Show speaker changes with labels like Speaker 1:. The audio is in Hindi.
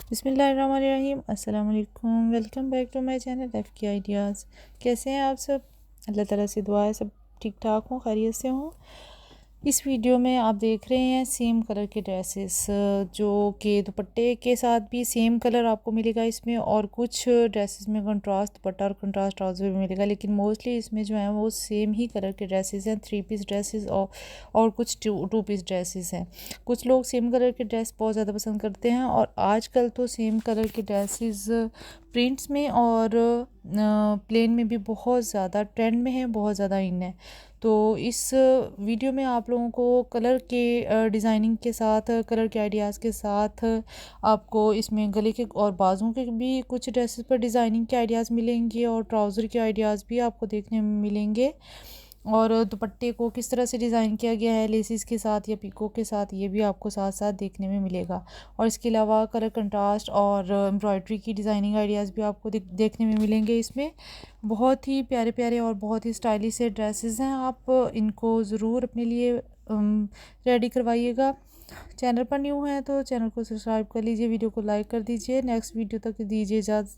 Speaker 1: बिस्मिल्लाहिर्रहमानिर्रहीम। अस्सलाम वालेकुम। Welcome back to my channel life की आइडियाज़। कैसे हैं आप सब? अल्लाह ताला से दुआ है सब ठीक ठाक हों, खैरियत से हों। इस वीडियो में आप देख रहे हैं सेम कलर के ड्रेसेस, जो कि दुपट्टे के साथ भी सेम कलर आपको मिलेगा इसमें, और कुछ ड्रेसेस में कंट्रास्ट दुपट्टा और कंट्रास्ट ट्राउज़र भी मिलेगा, लेकिन मोस्टली इसमें जो है वो सेम ही कलर के ड्रेसेस हैं। 3 पीस ड्रेसेस और कुछ टू पीस ड्रेसेस हैं। कुछ लोग सेम कलर के ड्रेस बहुत ज़्यादा पसंद करते हैं, और आजकल तो सेम कलर के ड्रेसेस प्रिंट्स में और प्लेन में भी बहुत ज़्यादा ट्रेंड में है, बहुत ज़्यादा इन है। तो इस वीडियो में आप लोगों को कलर के डिज़ाइनिंग के साथ, कलर के आइडियाज़ के साथ आपको इसमें गले के और बाजुओं के भी कुछ ड्रेसेस पर डिज़ाइनिंग के आइडियाज़ मिलेंगे, और ट्राउज़र के आइडियाज़ भी आपको देखने में मिलेंगे, और दुपट्टे को किस तरह से डिज़ाइन किया गया है लेसिस के साथ या पीको के साथ, ये भी आपको साथ साथ देखने में मिलेगा। और इसके अलावा कलर कंट्रास्ट और एम्ब्रॉयडरी की डिज़ाइनिंग आइडियाज़ भी आपको देखने में मिलेंगे इसमें। बहुत ही प्यारे प्यारे और बहुत ही स्टाइलिश से ड्रेसेस हैं। आप इनको ज़रूर अपने लिए रेडी करवाइएगा। चैनल पर न्यू हैं तो चैनल को सब्सक्राइब कर लीजिए, वीडियो को लाइक कर दीजिए। नेक्स्ट वीडियो तक दीजिए इजाज़त।